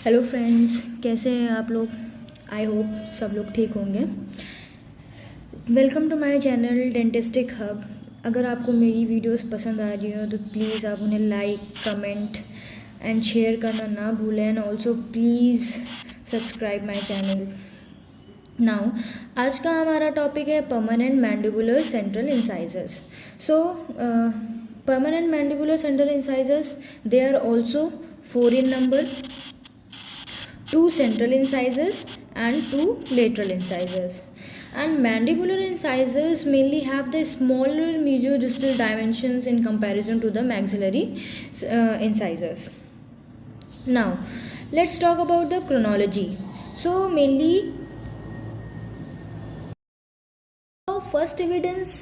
Hello friends, कैसे हैं आप लोग। आई होप सब लोग ठीक होंगे। Welcome to my channel Dentistic Hub. अगर आपको मेरी वीडियोस पसंद आ रही हो तो प्लीज़ आप उन्हें लाइक, कमेंट एंड शेयर करना ना भूलें। And also please subscribe my channel. Now आज का हमारा टॉपिक है permanent mandibular central incisors. So permanent mandibular central incisors, they are also 4 in number, 2 central incisors and 2 lateral incisors. And mandibular incisors mainly have the smaller mesiodistal dimensions in comparison to the maxillary incisors. Now let's talk about the chronology. So mainly the first evidence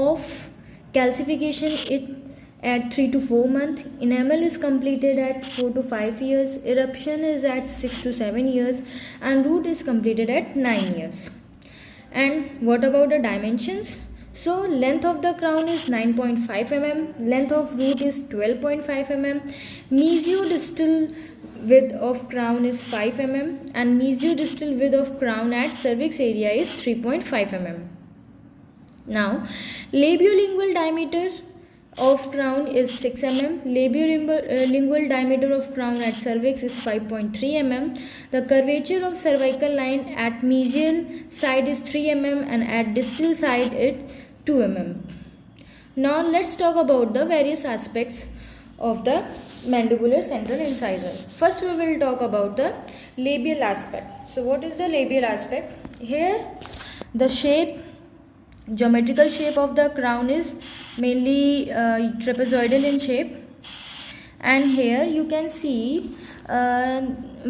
of calcification it at 3 to 4 months, enamel is completed at 4 to 5 years, eruption is at 6 to 7 years, and root is completed at 9 years. And what about the dimensions? So length of the crown is 9.5 mm, length of root is 12.5 mm, mesiodistal width of crown is 5 mm, and mesiodistal width of crown at cervix area is 3.5 mm. Now labiolingual diameter of crown is 6 mm, labiolingual diameter of crown at cervix is 5.3 mm, the curvature of cervical line at mesial side is 3 mm and at distal side it 2 mm. Now let's talk about the various aspects of the mandibular central incisor. First we will talk about the labial aspect. So what is the labial aspect? Here the shape, geometrical shape of the crown is mainly trapezoidal in shape, and here you can see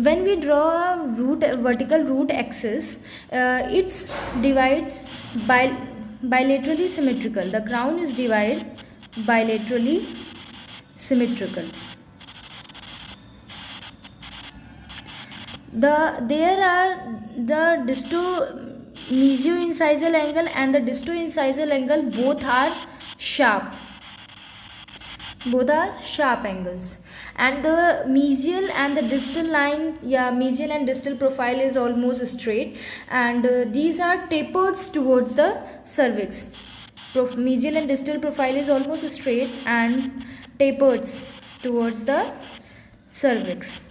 when we draw a vertical root axis, it's divides bilaterally symmetrical. The crown is divided bilaterally symmetrical. There are the mesio-incisal angle and the disto-incisal angle, both are sharp angles, and the mesial and the distal line, mesial and distal profile is almost straight, and these are tapered towards the cervix. Mesial and distal profile is almost straight and tapered towards the cervix.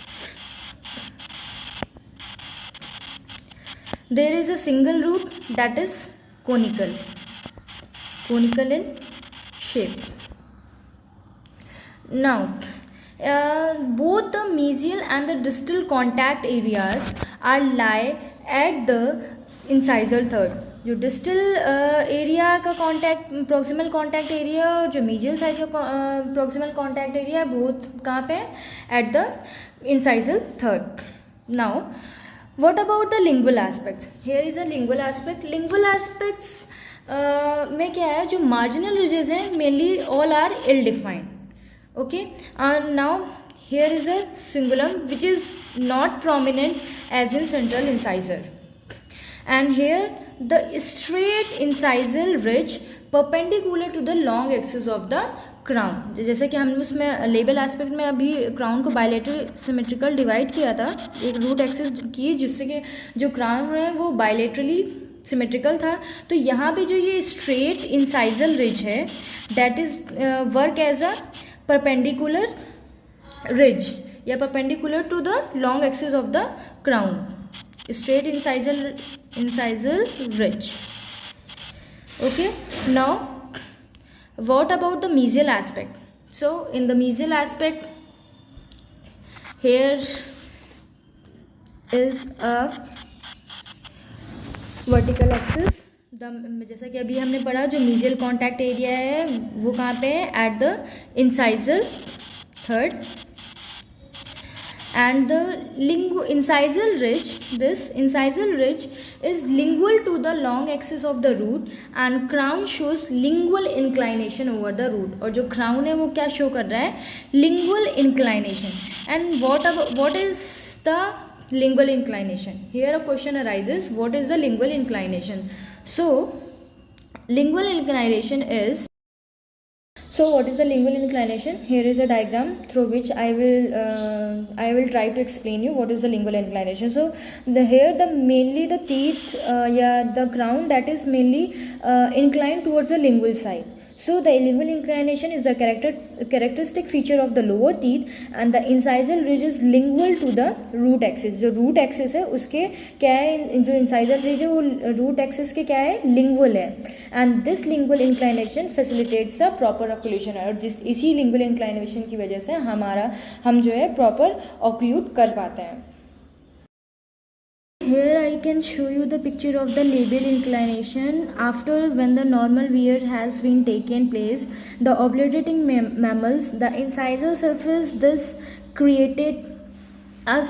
There is a single root that is conical in shape. Now both the mesial and the distal contact areas are lie at the incisal third. जो distal area का contact, proximal contact area, और जो mesial side का proximal contact area है, both कहाँ पे है? At the incisal third. Now what about the lingual aspects? Here is a lingual aspect. Lingual aspects में क्या है, जो marginal ridges हैं mainly all are ill defined. Okay, and now here is a cingulum which is not prominent as in central incisor, and here the straight incisal ridge perpendicular to the long axis of the crown. जैसे कि हमने उसमें label aspect में अभी crown को bilateral symmetrical divide किया था, एक रूट एक्सिस की, जिससे कि जो क्राउन है वो बायलेटरली सिमेट्रिकल था. तो यहाँ पे जो ये स्ट्रेट इंसाइजल रिज है, that is work as a perpendicular ridge या perpendicular to the long axis of the crown. Straight incisal ridge. Okay, now what about the mesial aspect? So in the mesial aspect, here is a vertical axis. जैसा कि अभी हमने पढ़ा, जो mesial contact area है वो कहाँ पे है? at the incisal third. And the incisal ridge, this incisal ridge is lingual to the long axis of the root, and crown shows lingual inclination over the root. और जो crown है वो क्या show कर रहा है? Lingual inclination. And what is the lingual inclination? Here a question arises, what is the lingual inclination? So lingual inclination is, So what is the lingual inclination? Here is a diagram through which I will try to explain you what is the lingual inclination. So mainly the teeth the crown, that is mainly inclined towards the lingual side. So the lingual inclination is the characteristic feature of the lower teeth, and the incisal ridge is lingual to the root axis. जो root axis है उसके क्या है, जो incisal ridge है वो root axis के क्या है, lingual है. And this lingual inclination facilitates the proper occlusion. और इसी lingual inclination की वजह से हम जो है proper occlude कर पाते हैं. Here I can show you the picture of the labial inclination after when the normal wear has been taken place. The obliterating mammals, the incisal surface thus created a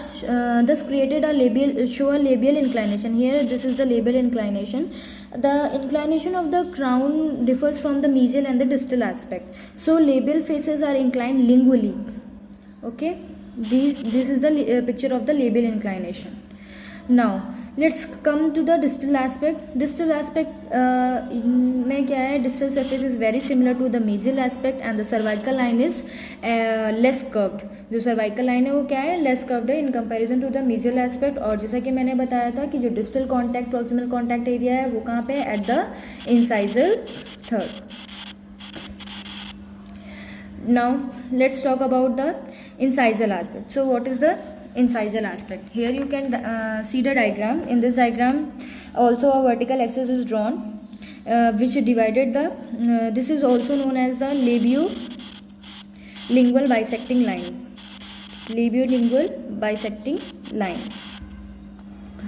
labial inclination. Here this is the labial inclination. The inclination of the crown differs from the mesial and the distal aspect. So labial faces are inclined lingually. Okay, this is the picture of the labial inclination. Now let's come to the distal aspect. Distal aspect में क्या है, distal surface is very similar to the mesial aspect and the cervical line is less curved. जो cervical line है वो क्या है, less curved है in comparison to the mesial aspect. और जैसा कि मैंने बताया था कि जो distal contact proximal contact area है वो कहाँ पे है, at the incisal third. Now let's talk about the incisal aspect. So what is the incisal aspect? Here you can see the diagram. In this diagram also a vertical axis is drawn which divided the this is also known as the labiolingual bisecting line. Labiolingual bisecting line.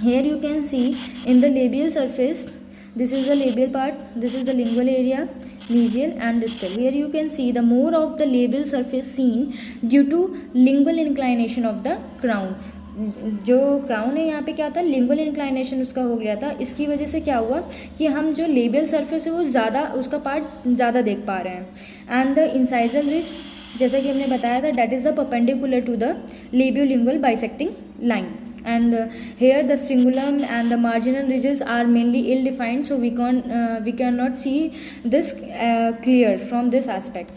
Here you can see in the labial surface, this is the labial part, this is the lingual area, mesial and distal. Here you can see the more of the labial surface seen due to lingual inclination of the crown. जो crown है यहाँ पे क्या था, lingual inclination उसका हो गया था. इसकी वजह से क्या हुआ कि हम जो लेबियल सरफेस है वो ज़्यादा उसका पार्ट ज़्यादा देख पा रहे हैं. एंड द इंसाइजल रिज, जैसा कि हमने बताया था, that is the perpendicular to the labiolingual bisecting line. And here the cingulum and the marginal ridges are mainly ill defined, so we cannot see this clear from this aspect.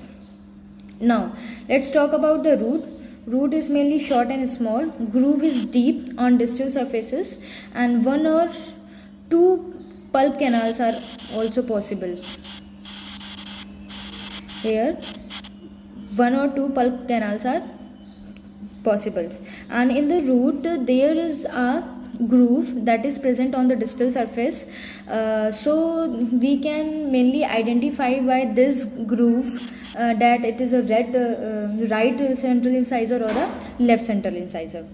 Now let's talk about the root. Root is mainly short and small. Groove is deep on distal surfaces, and one or two pulp canals are also possible. Here one or two pulp canals are possible. And in the root there is a groove that is present on the distal surface, so we can mainly identify by this groove that it is a right central incisor or a left central incisor.